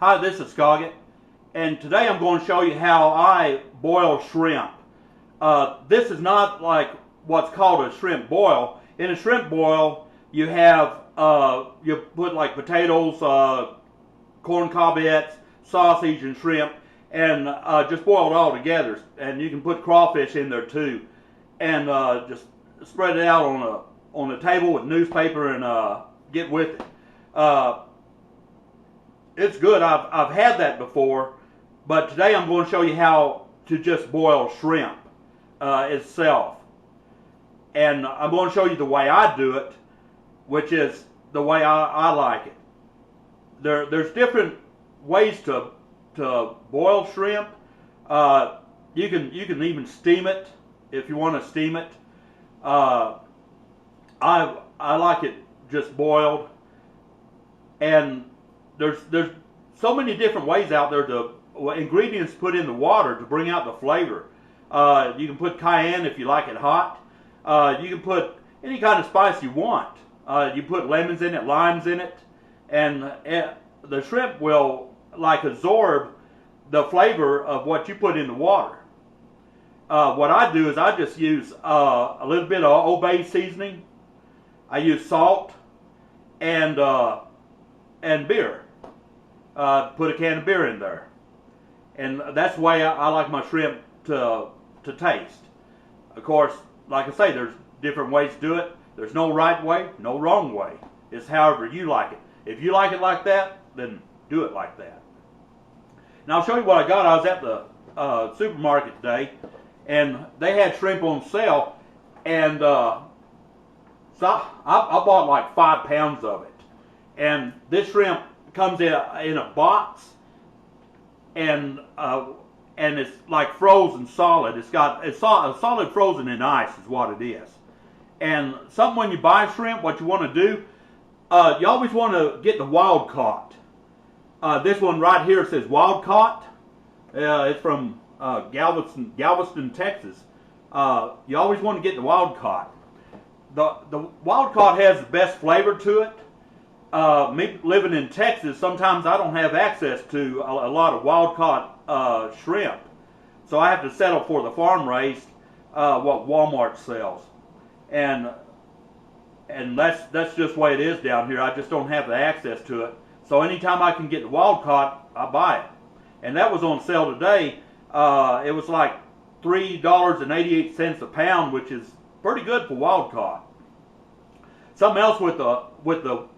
Hi, this is Scoggett, and today I'm going to show you how I boil shrimp. This is not like what's called a shrimp boil. In a shrimp boil, you have you put like potatoes, corn cobbettes, sausage, and shrimp, and just boil it all together. And you can put crawfish in there too, and just spread it out on a table with newspaper and get with it. It's good. I've had that before, but today I'm going to show you how to just boil shrimp itself. And I'm going to show you the way I do it, which is the way I like it. There's different ways to boil shrimp. You can even steam it if you want to steam it. I like it just boiled, and there's so many different ways out there to ingredients put in the water to bring out the flavor. You can put cayenne if you like it hot. You can put any kind of spice you want. You put lemons in it, limes in it, and the shrimp will like absorb the flavor of what you put in the water. What I do is I just use a little bit of Old Bay seasoning. I use salt and beer. Put a can of beer in there, and that's the way I like my shrimp to taste. Of course, like I say, there's different ways to do it. There's no right way, no wrong way. It's however you like it. If you like it like that, then do it like that. Now I'll show you what I got. I was at the supermarket today, and they had shrimp on sale, and so I bought like 5 pounds of it. And this shrimp comes in a box, and it's like frozen solid. It's solid frozen in ice is what it is. And something when you buy shrimp, what you want to do, you always want to get the wild caught. This one right here says wild caught. It's from Galveston, Texas. You always want to get the wild caught. The wild caught has the best flavor to it. Me living in Texas, sometimes I don't have access to a lot of wild-caught shrimp, so I have to settle for the farm-raised, what Walmart sells, and that's just the way it is down here. I just don't have the access to it, so anytime I can get the wild-caught, I buy it, and that was on sale today. It was like $3.88 a pound, which is pretty good for wild-caught. Something else with the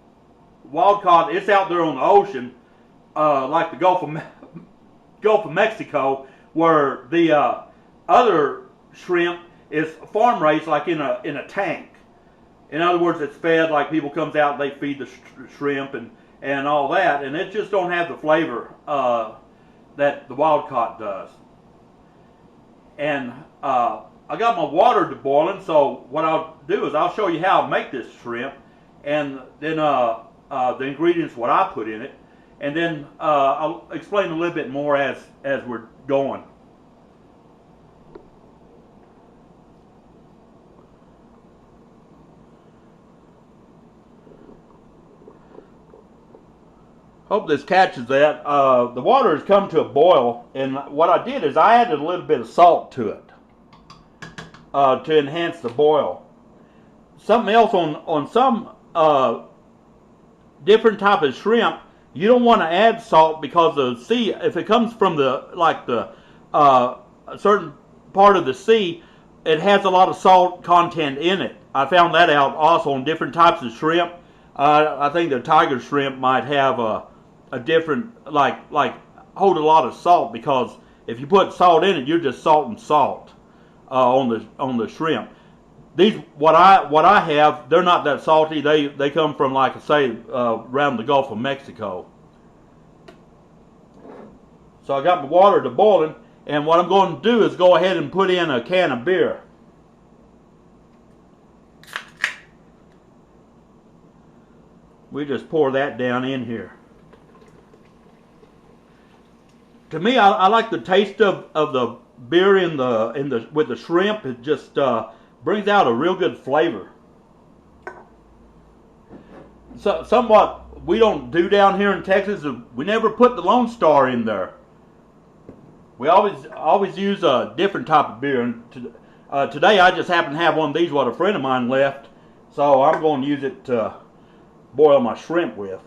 wild caught, it's out there on the ocean, like the Gulf of Mexico, where the other shrimp is farm raised, like in a tank. In other words, it's fed like people comes out and they feed the shrimp and all that, and it just don't have the flavor that the wild caught does. And I got my water to boiling, so what I'll do is I'll show you how I make this shrimp, and then the ingredients, what I put in it, and then I'll explain a little bit more as we're going. Hope this catches that. The water has come to a boil, and what I did is I added a little bit of salt to it to enhance the boil. Something else on some different type of shrimp, you don't want to add salt because the sea, if it comes from a certain part of the sea, it has a lot of salt content in it. I found that out also on different types of shrimp. I think the tiger shrimp might have a different, like hold a lot of salt, because if you put salt in it, you're just salting salt on the shrimp. These what I have, they're not that salty. They come from, like I say, around the Gulf of Mexico. So I got my water to boiling, and what I'm going to do is go ahead and put in a can of beer. We just pour that down in here. To me, I like the taste of the beer with the shrimp. It just brings out a real good flavor. So somewhat we don't do down here in Texas, we never put the Lone Star in there. We always use a different type of beer. And today I just happen to have one of these what a friend of mine left, so I'm going to use it to boil my shrimp with.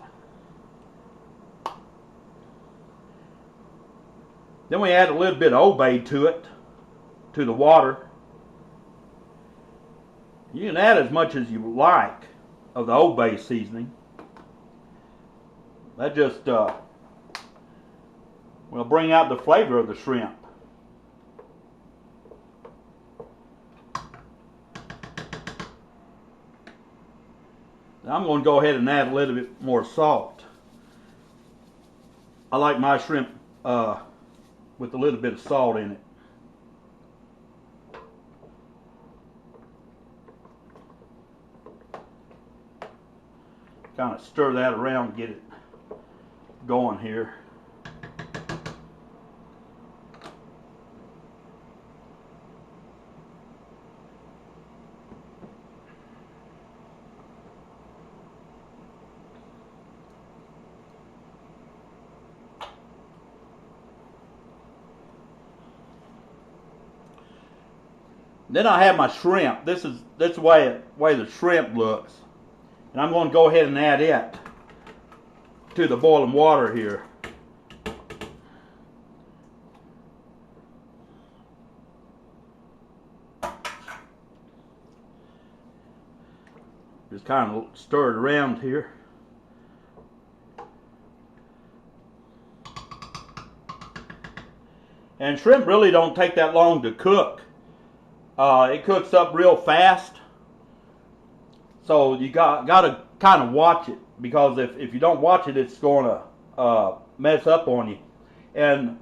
Then we add a little bit of Old Bay to it, to the water. You can add as much as you like of the Old Bay seasoning. That just will bring out the flavor of the shrimp. Now I'm going to go ahead and add a little bit more salt. I like my shrimp with a little bit of salt in it. Kind of stir that around and get it going here. Then I have my shrimp. This is the way the shrimp looks. And I'm going to go ahead and add it to the boiling water here. Just kind of stir it around here. And shrimp really don't take that long to cook. It cooks up real fast. So you got to kind of watch it, because if you don't watch it, it's going to mess up on you. And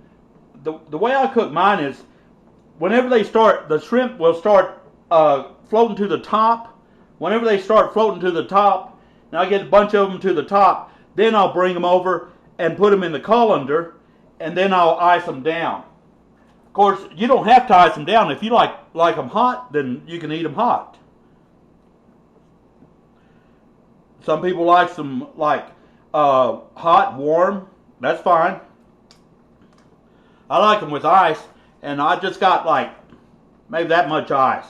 the way I cook mine is, whenever they start, the shrimp will start floating to the top. Whenever they start floating to the top, and I get a bunch of them to the top, then I'll bring them over and put them in the colander, and then I'll ice them down. Of course, you don't have to ice them down. If you like them hot, then you can eat them hot. Some people like them hot, warm. That's fine. I like them with ice, and I just got maybe that much ice.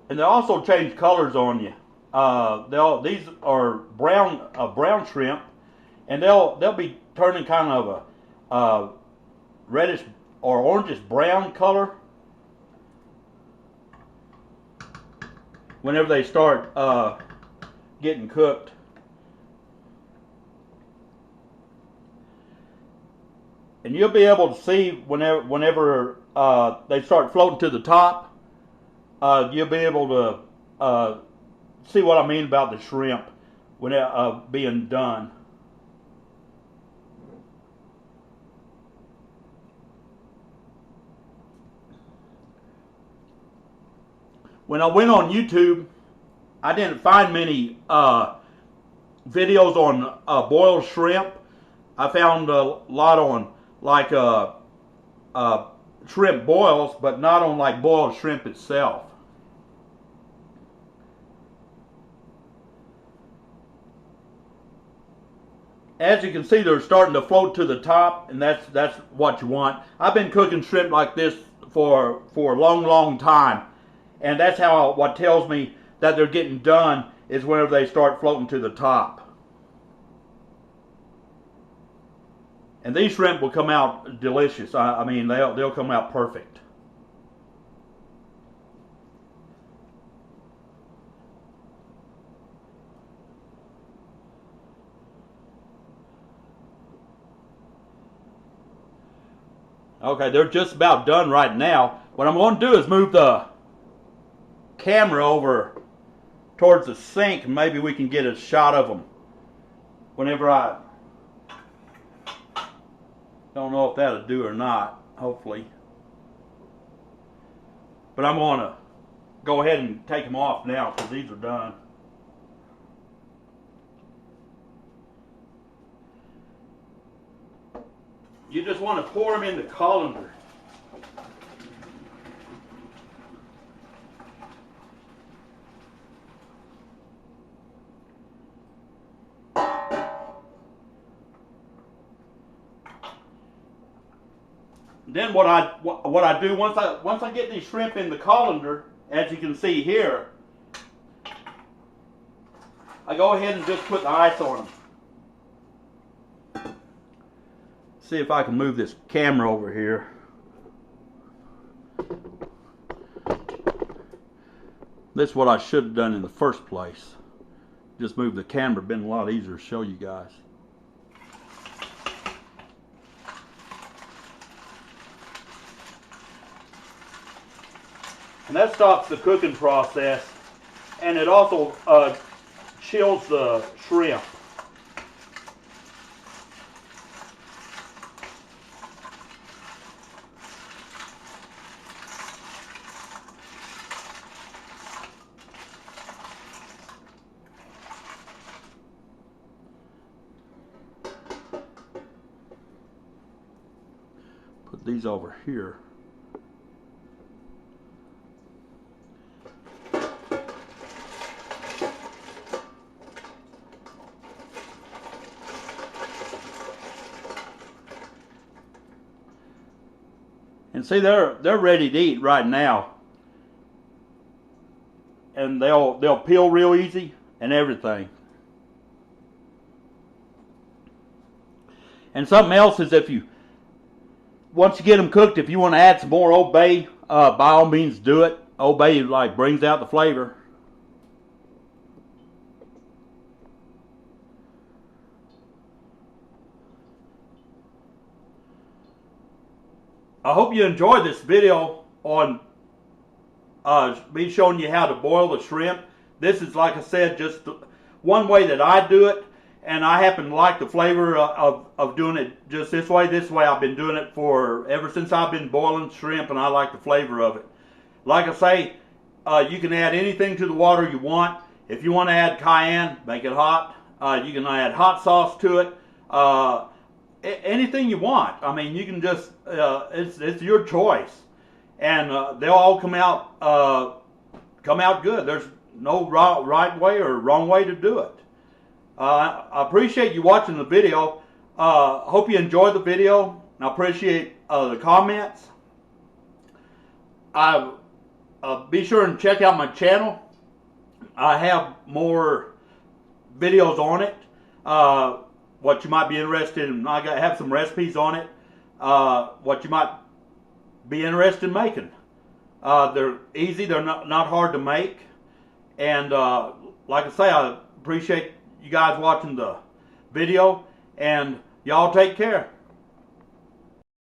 And they also change colors on you. These are brown shrimp, and they'll be turning kind of a reddish or orangish brown color whenever they start getting cooked. And you'll be able to see whenever they start floating to the top. You'll be able to see what I mean about the shrimp when it being done. When I went on YouTube, I didn't find many videos on boiled shrimp. I found a lot on shrimp boils, but not on boiled shrimp itself. As you can see, they're starting to float to the top, and that's what you want. I've been cooking shrimp like this for a long time, and that's what tells me that they're getting done is whenever they start floating to the top. And these shrimp will come out delicious. I mean, they'll come out perfect. Okay, they're just about done right now. What I'm going to do is move the camera over towards the sink, and maybe we can get a shot of them whenever I don't know if that'll do or not, hopefully. But I'm going to go ahead and take them off now because these are done. you just want to pour them in the colander. Then what I do once I get these shrimp in the colander, as you can see here, I go ahead and just put the ice on them. See if I can move this camera over here. This is what I should have done in the first place. Just move the camera, been a lot easier to show you guys. And that stops the cooking process, and it also chills the shrimp. Put these over here. And see, they're ready to eat right now, and they'll peel real easy and everything. And something else is, once you get them cooked, if you want to add some more Old Bay, by all means do it. Old Bay like brings out the flavor. I hope you enjoyed this video on me showing you how to boil the shrimp. This is, like I said, just one way that I do it, and I happen to like the flavor of doing it just this way. This way I've been doing it ever since I've been boiling shrimp, and I like the flavor of it. Like I say, you can add anything to the water you want. If you want to add cayenne, make it hot. You can add hot sauce to it. Anything you want. I mean, you can just, it's your choice. And they'll all come out good. There's no right way or wrong way to do it. I appreciate you watching the video. Hope you enjoyed the video. I appreciate the comments. Be sure and check out my channel. I have more videos on it. What you might be interested in. I have some recipes on it. What you might be interested in making. They're easy. They're not hard to make. And like I say, I appreciate you guys watching the video. And y'all take care.